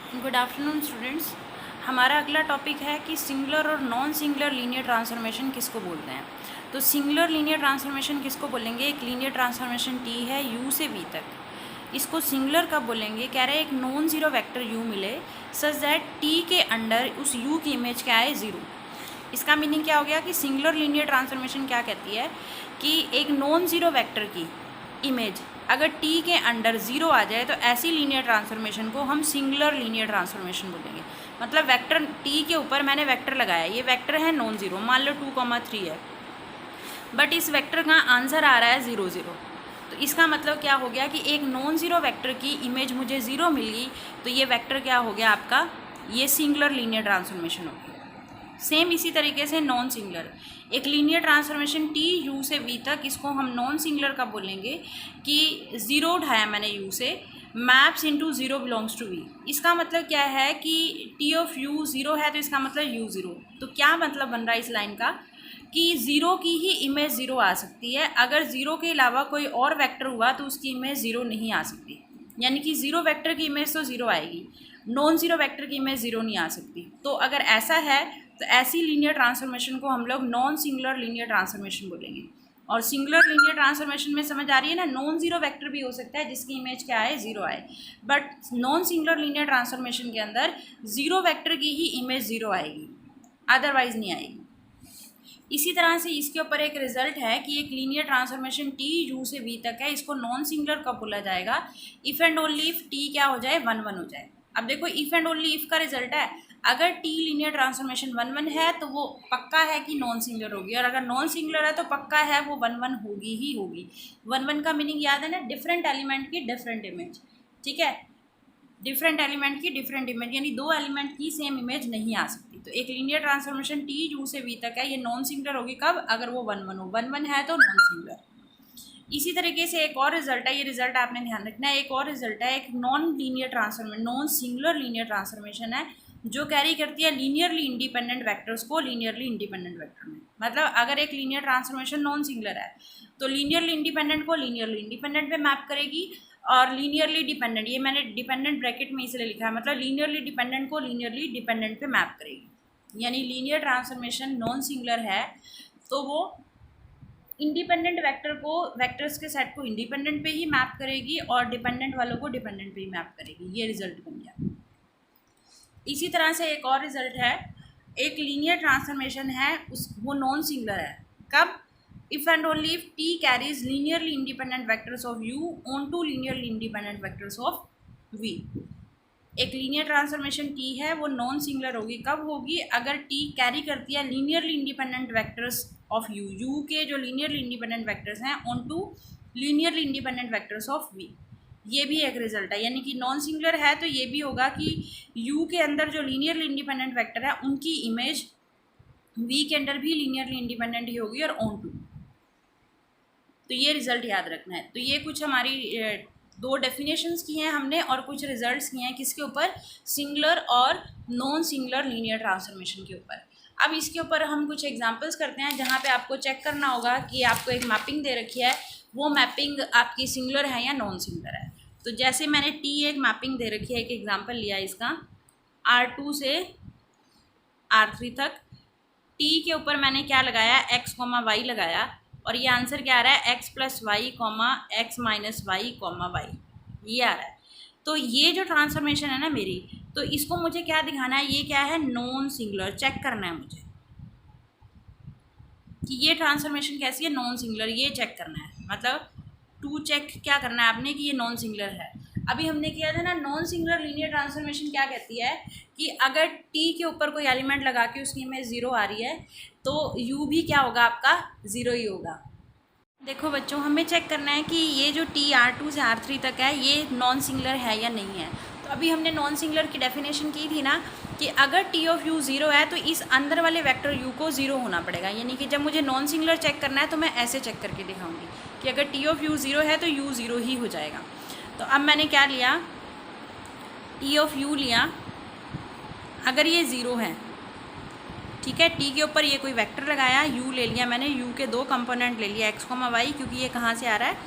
Good afternoon students. हमारा अगला topic है कि सिंगुलर और नॉन सिंगुलर लीनियर ट्रांसफॉर्मेशन किसको बोलते हैं। तो सिंगुलर लीनियर ट्रांसफॉर्मेशन किसको बोलेंगे? एक लीनियर ट्रांसफॉर्मेशन टी है u से v तक। इसको सिंगुलर कब बोलेंगे? कह रहे हैं एक नॉन ज़ीरो वेक्टर u मिले सच दैट t के अंडर उस u की इमेज क्या है? ज़ीरो। इसका मीनिंग क्या हो गया कि सिंगुलर लीनियर ट्रांसफॉर्मेशन क्या कहती है कि एक नॉन ज़ीरो वेक्टर की इमेज अगर t के अंडर ज़ीरो आ जाए तो ऐसी लीनियर ट्रांसफॉर्मेशन को हम सिंगुलर लीनियर ट्रांसफॉर्मेशन बोलेंगे। मतलब वेक्टर t के ऊपर मैंने वेक्टर लगाया, ये वेक्टर है नॉन ज़ीरो, मान लो 2,3 है, बट इस वेक्टर का आंसर आ रहा है 0, 0। तो इसका मतलब क्या हो गया कि एक नॉन ज़ीरो वेक्टर की इमेज मुझे ज़ीरो मिल गई, तो ये वेक्टर क्या हो गया आपका? ये सिंगुलर लीनियर ट्रांसफॉर्मेशन होगी। सेम इसी तरीके से नॉन सिंगुलर, एक लीनियर ट्रांसफॉर्मेशन टी यू से वी तक, इसको हम नॉन सिंगुलर का बोलेंगे कि ज़ीरो उठाया मैंने यू से, maps into zero belongs to V. इसका मतलब क्या है कि टी ऑफ यू ज़ीरो है तो इसका मतलब यू ज़ीरो। तो क्या मतलब बन रहा है इस लाइन का कि ज़ीरो की ही इमेज ज़ीरो आ सकती है, अगर ज़ीरो के अलावा कोई और वेक्टर हुआ तो उसकी इमेज ज़ीरो नहीं आ सकती। यानी कि ज़ीरो वेक्टर की इमेज तो ज़ीरो आएगी, नॉन ज़ीरो वेक्टर की इमेज ज़ीरो नहीं आ सकती। तो अगर ऐसा है तो ऐसी लीनियर ट्रांसफॉर्मेशन को हम लोग नॉन सिंगुलर लीनियर ट्रांसफॉर्मेशन बोलेंगे। और सिंगुलर लीनियर ट्रांसफॉर्मेशन में समझ आ रही है ना, नॉन ज़ीरो वेक्टर भी हो सकता है जिसकी इमेज क्या आए? ज़ीरो आए, but non singular linear transformation के अंदर ज़ीरो वेक्टर की ही इमेज ज़ीरो आएगी, अदरवाइज नहीं आएगी। इसी तरह से इसके ऊपर एक रिजल्ट है कि एक लीनियर ट्रांसफॉर्मेशन टी यू से वी तक है, इसको नॉन सिंगुलर कब बोला जाएगा? If and only if T क्या हो जाए? 1, 1 हो जाए। अब देखो इफ़ एंड ओनली इफ का रिजल्ट है, अगर टी लीनियर ट्रांसफॉर्मेशन 1, 1 है तो वो पक्का है कि नॉन सिंगुलर होगी, और अगर नॉन सिंगुलर है तो पक्का है वो 1, 1 होगी ही होगी। 1, 1 का मीनिंग याद है ना? डिफरेंट एलिमेंट की डिफरेंट इमेज, ठीक है? डिफरेंट एलिमेंट की डिफरेंट इमेज, यानी दो एलिमेंट की सेम इमेज नहीं आ सकती। तो एक लीनियर ट्रांसफॉर्मेशन टी यू से वी तक है, ये नॉन सिंगुलर होगी कब? अगर वो 1, 1 हो। 1, 1 है तो नॉन सिंगुलर। इसी तरीके से एक और रिजल्ट है, ये रिजल्ट आपने ध्यान रखना है। एक और रिजल्ट है, एक non linear transformation, non singular linear transformation है जो कैरी करती है लीनियरली इंडिपेंडेंट वेक्टर्स को लीनियरली इंडिपेंडेंट वेक्टर में। मतलब अगर एक लीनियर ट्रांसफॉर्मेशन नॉन सिंगुलर है तो लीनियरली इंडिपेंडेंट को लीनियरली इंडिपेंडेंट पे मैप करेगी, और लीनियरली डिपेंडेंट, ये मैंने डिपेंडेंट ब्रैकेट में इसलिए लिखा है, मतलब लीनियरली डिपेंडेंट को लीनियरली डिपेंडेंट पे मैप करेगी। यानी लीनियर ट्रांसफॉर्मेशन नॉन सिंगुलर है तो वो इंडिपेंडेंट वेक्टर को, वेक्टर्स के सेट को इंडिपेंडेंट पे ही मैप करेगी और डिपेंडेंट वालों को डिपेंडेंट पे ही मैप करेगी। ये रिजल्ट बन गया। इसी तरह से एक और रिजल्ट है, एक लीनियर ट्रांसफॉर्मेशन है वो नॉन सिंगुलर है कब? If and only if T carries linearly independent vectors of U onto linearly independent vectors of V. एक लीनियर ट्रांसफॉर्मेशन टी है वो नॉन सिंगुलर होगी कब होगी? अगर टी कैरी करती है linearly independent vectors of U, U के जो लीनियरली इंडिपेंडेंट वेक्टर्स हैं onto linearly independent vectors of V. ये भी एक रिजल्ट है, यानी कि नॉन सिंगुलर है तो ये भी होगा कि यू के अंदर जो लीनियरली इंडिपेंडेंट वेक्टर है उनकी इमेज वी के अंदर भी लीनियरली इंडिपेंडेंट ही होगी और ऑन टू। तो ये रिजल्ट याद रखना है। तो ये कुछ हमारी दो डेफिनेशंस की हैं हमने और कुछ रिजल्ट्स किए हैं किसके ऊपर? सिंगुलर और नॉन सिंगुलर लीनियर ट्रांसफॉर्मेशन के ऊपर। अब इसके ऊपर हम कुछ एग्जांपल्स करते हैं जहाँ पे आपको चेक करना होगा कि आपको एक मैपिंग दे रखी है, वो मैपिंग आपकी सिंगुलर है या नॉन सिंगुलर है। तो जैसे मैंने टी एक मैपिंग दे रखी है, एक एग्जाम्पल लिया इसका R2 से R3 तक। टी के ऊपर मैंने क्या लगाया? x, y लगाया, और ये आंसर क्या आ रहा है? x + y, x - y, y, ये आ रहा है। तो ये जो ट्रांसफॉर्मेशन है ना मेरी, तो इसको मुझे क्या दिखाना है? ये क्या है? Non singular. चेक करना है मुझे कि ये ट्रांसफॉर्मेशन कैसी है? Non singular. ये चेक करना है, मतलब टू चेक क्या करना है आपने कि ये नॉन सिंगुलर है। अभी हमने किया था ना, नॉन सिंगुलर लीनियर ट्रांसफॉर्मेशन क्या कहती है कि अगर टी के ऊपर कोई एलिमेंट लगा के उसकी इमेज ज़ीरो आ रही है तो यू भी क्या होगा आपका? ज़ीरो ही होगा। देखो बच्चों, हमें चेक करना है कि ये जो टी R2 से R3 तक है ये नॉन सिंगुलर है या नहीं है। तो अभी हमने नॉन सिंगुलर की डेफिनेशन की थी ना कि अगर टी ऑफ यू ज़ीरो है तो इस अंदर वाले वेक्टर यू को ज़ीरो होना पड़ेगा। यानी कि जब मुझे नॉन सिंगुलर चेक करना है तो मैं ऐसे चेक करके दिखाऊंगी कि अगर टी ऑफ यू ज़ीरो है तो यू ज़ीरो ही हो जाएगा। तो अब मैंने क्या लिया? टी ऑफ यू लिया, अगर ये ज़ीरो है, ठीक है, टी के ऊपर ये कोई वेक्टर लगाया, यू ले लिया मैंने, यू के दो कंपोनेंट ले लिया x, y, क्योंकि ये कहाँ से आ रहा है?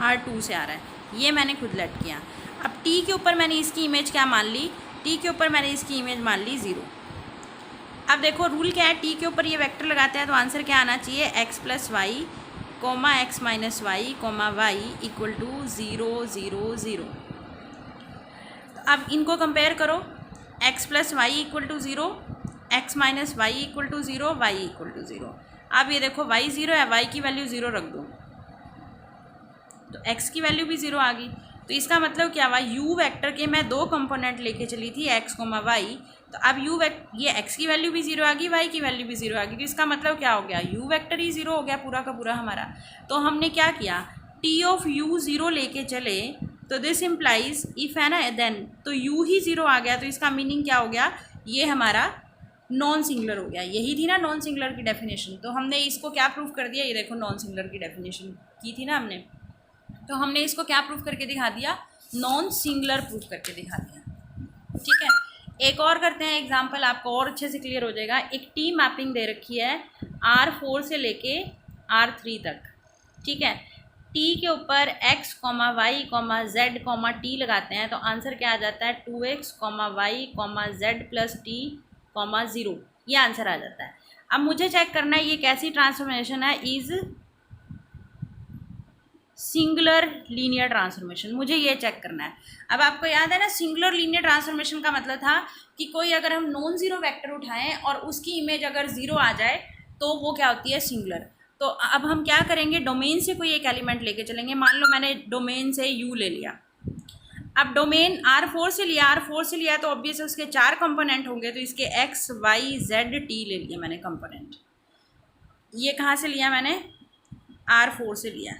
R2 से आ रहा है, ये मैंने खुद लेट किया। अब टी के ऊपर मैंने इसकी इमेज क्या मान ली? टी के ऊपर मैंने इसकी इमेज मान ली 0। अब देखो रूल क्या है, टी के ऊपर ये वेक्टर लगाते हैं तो आंसर क्या आना चाहिए, x plus y comma x minus y comma y equal to 0 0 0। अब इनको कंपेयर करो, x plus y equal to 0, x minus y equal to 0, y equal to 0। अब ये देखो y 0 है, y की वैल्यू 0 रख दो तो x की वैल्यू भी 0 आ गई। तो इसका मतलब क्या हुआ, u वेक्टर के मैं दो कंपोनेंट लेके चली थी x कोमा वाई, तो अब ये x की वैल्यू भी 0 आ गई, y की वैल्यू भी 0 आ गई। तो इसका मतलब क्या हो गया, u वेक्टर ही 0 हो गया पूरा का पूरा हमारा। तो हमने क्या किया, t ऑफ u 0 लेके चले, तो दिस इम्प्लाइज इफ है ना देन, तो u ही 0 आ गया। तो इसका मीनिंग क्या हो गया, ये हमारा नॉन सिंगुलर हो गया। यही थी ना नॉन सिंगुलर की डेफिनेशन, तो हमने इसको क्या प्रूव कर दिया, ये देखो नॉन सिंगुलर की डेफिनेशन की थी ना हमने, तो हमने इसको क्या प्रूव करके दिखा दिया, नॉन सिंगुलर प्रूव करके दिखा दिया। ठीक है, एक और करते हैं एग्जांपल, आपको और अच्छे से क्लियर हो जाएगा। एक टी मैपिंग दे रखी है R4 से लेके R3 तक। ठीक है, टी के ऊपर x comma y comma z comma T लगाते हैं तो आंसर क्या आ जाता है, 2x comma y comma z plus T comma 0, ये आंसर आ जाता है। अब मुझे चेक करना है ये कैसी ट्रांसफॉर्मेशन है, इज सिंगुलर लीनियर ट्रांसफॉर्मेशन, मुझे ये चेक करना है। अब आपको याद है ना, सिंगुलर लीनियर ट्रांसफॉर्मेशन का मतलब था कि कोई अगर हम नॉन ज़ीरो वेक्टर उठाएं और उसकी इमेज अगर 0 आ जाए तो वो क्या होती है, सिंगुलर। तो अब हम क्या करेंगे, डोमेन से कोई एक एलिमेंट लेके चलेंगे। मान लो मैंने डोमेन से u ले लिया, अब डोमेन R4 से लिया तो ऑब्वियस उसके 4 कंपोनेंट होंगे, तो इसके x y z t ले लिए मैंने कंपोनेंट। ये कहाँ से लिया मैंने, R4 से लिया।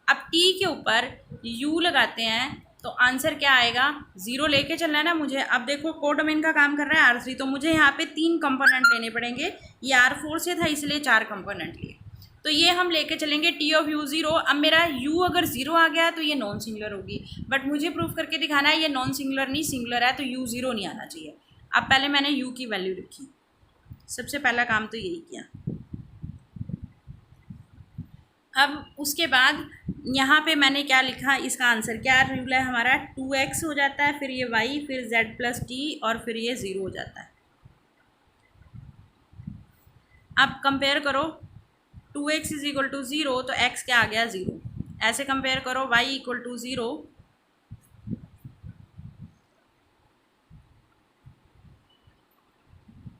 अब t के ऊपर u लगाते हैं तो आंसर क्या आएगा, 0 लेके चलना है ना मुझे। अब देखो कोडोमेन का काम कर रहा है R3, तो मुझे यहाँ पे 3 कंपोनेंट लेने पड़ेंगे। ये R4 से था इसलिए 4 कंपोनेंट लिए, तो ये हम लेके चलेंगे t ऑफ u 0। अब मेरा u अगर 0 आ गया तो ये नॉन सिंगुलर होगी, बट मुझे प्रूफ करके दिखाना है ये नॉन सिंगुलर नहीं सिंगुलर है, तो u 0 नहीं आना चाहिए। अब पहले मैंने u की वैल्यू रखी, सबसे पहला काम तो यही किया। अब उसके बाद यहाँ पे मैंने क्या लिखा, इसका आंसर क्या रूल है हमारा, 2x हो जाता है, फिर ये y, फिर z प्लस टी और फिर ये 0 हो जाता है। अब कंपेयर करो, 2x इज इक्वल टू 0 तो x क्या आ गया, 0। ऐसे कंपेयर करो, y equal to 0,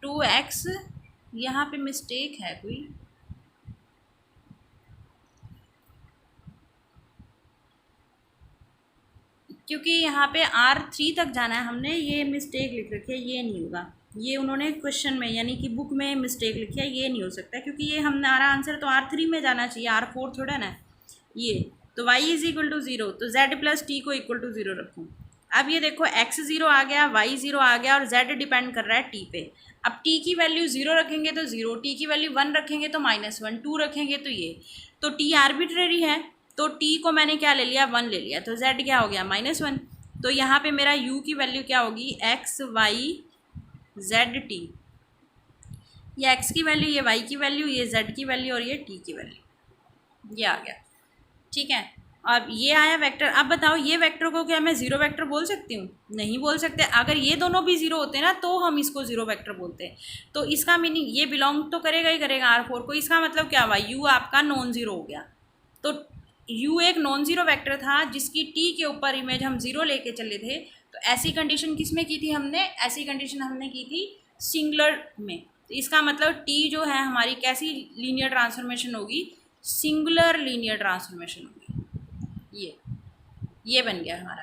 two x, यहाँ पे मिस्टेक है कोई, क्योंकि यहाँ पे R3 तक जाना है हमने, ये मिस्टेक लिख रखी है, ये नहीं होगा। ये उन्होंने क्वेश्चन में यानी कि बुक में मिस्टेक लिखी है, ये नहीं हो सकता क्योंकि ये हमारा आंसर तो R3 में जाना चाहिए, R4 थोड़ा ना ये। तो y इज इक्वल टू 0, तो z प्लस टी को इक्वल टू 0 रखूँ। अब ये देखो x 0 आ गया, y 0 आ गया और z डिपेंड कर रहा है t पे। अब t की वैल्यू 0 रखेंगे तो 0, t की वैल्यू 1 रखेंगे तो -1, 2 रखेंगे तो ये, तो t आर्बिट्रेरी है, तो t को मैंने क्या ले लिया, 1 ले लिया, तो z क्या हो गया, -1। तो यहाँ पे मेरा u की वैल्यू क्या होगी, x y z t, ये x की वैल्यू, ये y की वैल्यू, ये z की वैल्यू और ये t की वैल्यू, ये आ गया। ठीक है, अब ये आया वेक्टर। अब बताओ ये वेक्टर को क्या मैं 0 वेक्टर बोल सकती हूँ, नहीं बोल सकते। अगर ये दोनों भी 0 होते हैं ना तो हम इसको 0 वेक्टर बोलते हैं। तो इसका मीनिंग ये बिलोंग तो करेगा ही करेगा R4 को। इसका मतलब क्या हुआ, u आपका नॉन ज़ीरो हो गया। तो u एक नॉन ज़ीरो वेक्टर था जिसकी t के ऊपर इमेज हम 0 लेके चले थे। तो ऐसी कंडीशन किस में की थी हमने, ऐसी कंडीशन हमने की थी सिंगुलर में। तो इसका मतलब t जो है हमारी कैसी लीनियर ट्रांसफॉर्मेशन होगी, सिंगुलर लीनियर ट्रांसफॉर्मेशन होगी। ये बन गया हमारा।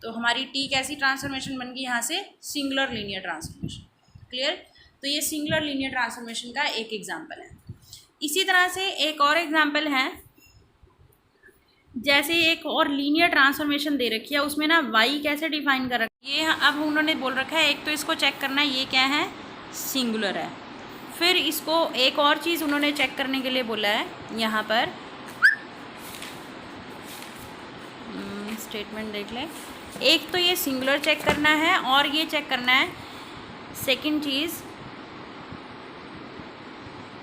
तो हमारी t कैसी ट्रांसफॉर्मेशन बन गई यहाँ से, सिंगुलर लीनियर ट्रांसफॉर्मेशन। क्लियर। तो ये सिंगुलर लीनियर ट्रांसफॉर्मेशन का एक एग्जांपल है। इसी तरह से एक और एग्जांपल है, जैसे एक और लीनियर ट्रांसफॉर्मेशन दे रखी है, उसमें ना y कैसे डिफाइन कर रखा है, ये अब उन्होंने बोल रखा है। एक तो इसको चेक करना है ये क्या है, सिंगुलर है। फिर इसको एक और चीज़ उन्होंने चेक करने के लिए बोला है, यहाँ पर स्टेटमेंट देख लें। एक तो ये सिंगुलर चेक करना है और ये चेक करना है second cheese,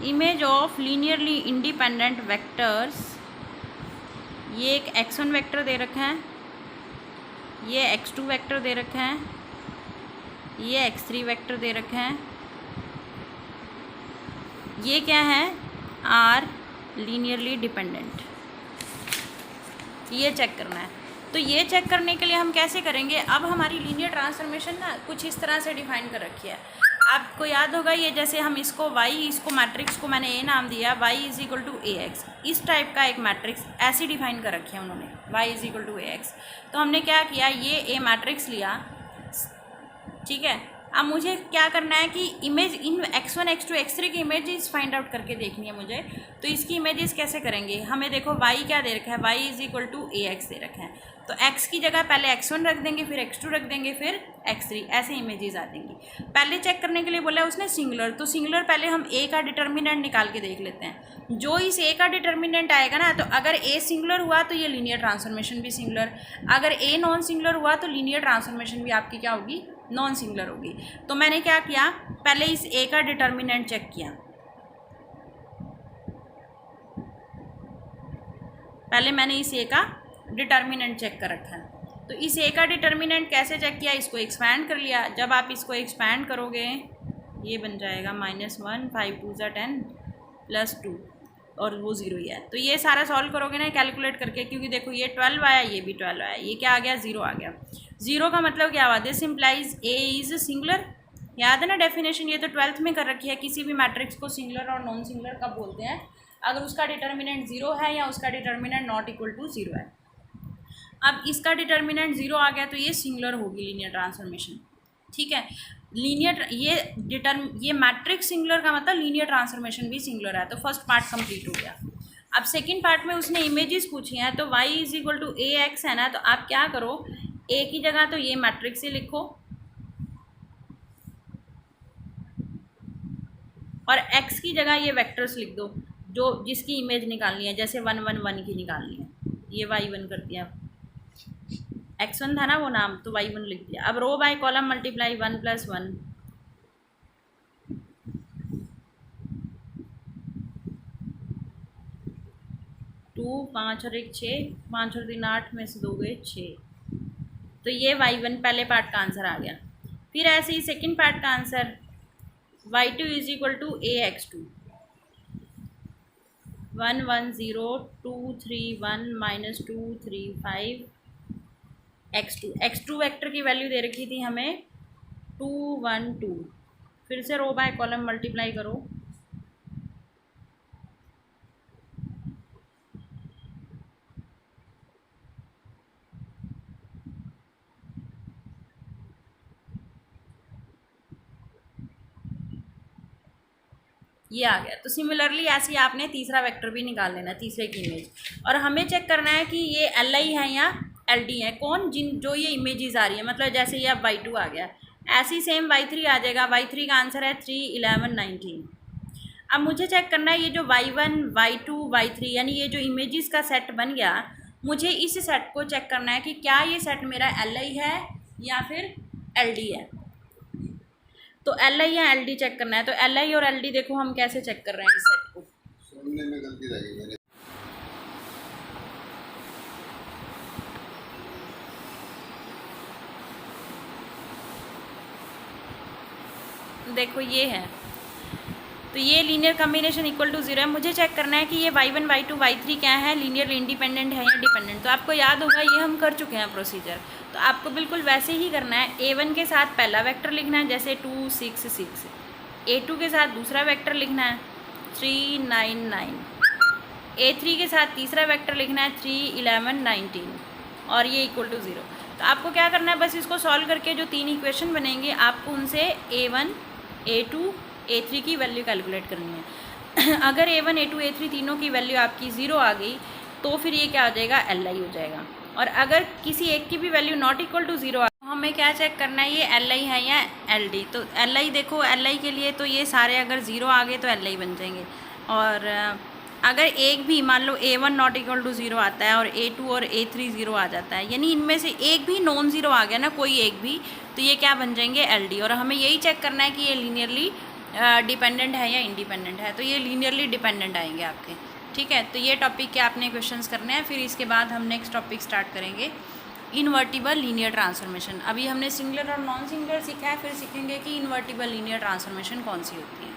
image of linearly independent vectors. ये एक x1 वेक्टर दे रखा है, ये x2 वेक्टर दे रखा है, ये x3 वेक्टर दे रखे हैं, ये क्या है, आर लीनियरली डिपेंडेंट, ये चेक करना है। तो ये चेक करने के लिए हम कैसे करेंगे, अब हमारी लीनियर ट्रांसफॉर्मेशन ना कुछ इस तरह से डिफाइन कर रखी है। आपको याद होगा ये जैसे हम इसको इसको मैट्रिक्स को मैंने ए नाम दिया, y is equal to A x, इस टाइप का एक मैट्रिक्स ऐसे डिफाइन कर रखी है उन्होंने, y is equal to A x. तो हमने क्या किया, ये ए मैट्रिक्स लिया, ठीक है। अब मुझे क्या करना है कि image in x1 x2 x3 की इमेजेस फाइंड आउट करके देखनी है मुझे। तो इसकी इमेजेस कैसे करेंगे, हमें देखो y क्या दे रखा है, y is equal to A X दे रखा है। तो x की जगह पहले x1 रख देंगे, फिर x2 रख देंगे, फिर x3, ऐसे इमेजेस आ देंगी। पहले चेक करने के लिए बोला है उसने सिंगुलर, तो सिंगुलर पहले हम a का डिटर्मिनेंट निकाल के देख लेते हैं। जो इस a का डिटर्मिनेंट आएगा ना, तो अगर a सिंगुलर हुआ तो ये लीनियर ट्रांसफॉर्मेशन भी सिंगुलर, अगर a नॉन सिंगुलर हुआ तो लीनियर ट्रांसफॉर्मेशन भी आपकी क्या होगी, नॉन सिंगुलर होगी। तो मैंने क्या किया, पहले इस a का डिटर्मिनेंट चेक किया, पहले मैंने इस a का डिटर्मिनेंट चेक कर रखा है। तो इस a का डिटर्मिनेंट कैसे चेक किया, इसको एक्सपैंड कर लिया। जब आप इसको एक्सपैंड करोगे ये बन जाएगा -1 5 2 10 +2 और वो 0 ही है। तो ये सारा सॉल्व करोगे ना कैलकुलेट करके, क्योंकि देखो ये 12 आया, ये भी 12 आया, ये क्या आ गया, 0 आ गया। 0 का मतलब क्या हुआ, this implies A is singular. याद है ना डेफिनेशन, ये तो 12th में कर रखी है, किसी भी मैट्रिक्स को सिंगुलर और नॉन सिंगुलर कब बोलते हैं, अगर उसका डिटर्मिनेंट 0 है या उसका डिटर्मिनेंट नॉट इक्वल टू 0 है। अब इसका डिटर्मिनेंट 0 आ गया तो ये सिंगुलर होगी लीनियर ट्रांसफॉर्मेशन, ठीक है। लीनियर ये मैट्रिक्स सिंगुलर का मतलब लीनियर ट्रांसफॉर्मेशन भी सिंगुलर है। तो फर्स्ट पार्ट कंप्लीट हो गया। अब सेकंड पार्ट में उसने इमेजेस पूछी हैं, तो y is equal to A x है ना, तो आप क्या करो, a की जगह तो ये मैट्रिक्स ही लिखो और x की जगह ये वेक्टर्स लिख दो जो जिसकी इमेज निकालनी है, जैसे 1 1 1 की निकालनी है, ये y1 कर दिया, x1 था ना वो नाम, तो y1 लिख दिया। अब रो बाय कॉलम मल्टीप्लाई 1 + 1, 2 5 और 1 6, 5 और 3 8 में से 2 गए 6, तो ये y1 पहले पार्ट का आंसर आ गया। फिर ऐसे ही सेकंड पार्ट का answer y2 is equal to A x2, 1 1 0 2 3 1 -2 3 5 x2 vector की वैल्यू दे रखी थी हमें 2 1 2। फिर से रो बाय कॉलम मल्टीप्लाई करो, ये आ गया। तो सिमिलरली ऐसे ही आपने तीसरा वेक्टर भी निकाल लेना, तीसरे की इमेज, और हमें चेक करना है कि ये एल आई है या एल डी है, कौन जो ये इमेजेस आ रही है, मतलब जैसे ये अब y2 आ गया, ऐसे ही सेम y3 आ जाएगा। y3 का आंसर है 3 11 19। अब मुझे चेक करना है ये जो y1 y2 y3 यानी ये जो इमेजेस का सेट बन गया, मुझे इस सेट को चेक करना है कि क्या ये सेट मेरा एल आई है या फिर एल डी है। तो एल आई या एल डी चेक करना है। तो एल आई और एल डी देखो हम कैसे चेक कर रहे हैं इस सेट को। सुनने में गलती रह गई मेरे। देखो ये है, तो ये लीनियर कम्बिनेशन इक्वल टू 0 है। मुझे चेक करना है कि ये y1 y2 y3 क्या है, लीनियर इंडिपेंडेंट है या डिपेंडेंट। तो आपको याद होगा ये हम कर चुके हैं प्रोसीजर, तो आपको बिल्कुल वैसे ही करना है। a1 के साथ पहला वेक्टर लिखना है, जैसे 2 6 6। a2 के साथ दूसरा वेक्टर लिखना है 3 9 9। a3 के साथ तीसरा वेक्टर लिखना है 3 11 19 और ये इक्वल टू 0। तो आपको क्या करना है, बस इसको सॉल्व करके जो 3 इक्वेशन बनेंगे आपको उनसे a1 a2 a3 की वैल्यू कैलकुलेट करनी है। अगर a1 a2 a3 तीनों की वैल्यू आपकी 0 आ गई तो फिर ये क्या हो जाएगा, li हो जाएगा। और अगर किसी एक की भी वैल्यू नॉट इक्वल टू 0 आ तो हमें क्या चेक करना है, ये li है या ld। तो li देखो, li के लिए तो ये सारे अगर 0 आ गए तो li बन जाएंगे। और अगर एक भी मान लो a1 नॉट इक्वल टू 0 आता है और a2 और a3 0 आ जाता है, यानी इनमें से एक भी नॉन 0 आ गया ना, कोई एक भी, तो ये क्या बन जाएंगे, ld। और हमें यही चेक करना है कि ये लीनियरली डिपेंडेंट है या इंडिपेंडेंट है। तो ये लीनियरली डिपेंडेंट आएंगे आपके, ठीक है। तो ये टॉपिक के आपने क्वेश्चंस करने हैं, फिर इसके बाद हम नेक्स्ट टॉपिक स्टार्ट करेंगे इन्वर्टिबल लीनियर ट्रांसफॉर्मेशन। अभी हमने सिंगुलर और नॉन सिंगुलर सीखा है, फिर सीखेंगे कि इन्वर्टिबल लीनियर ट्रांसफॉर्मेशन कौन सी होती है।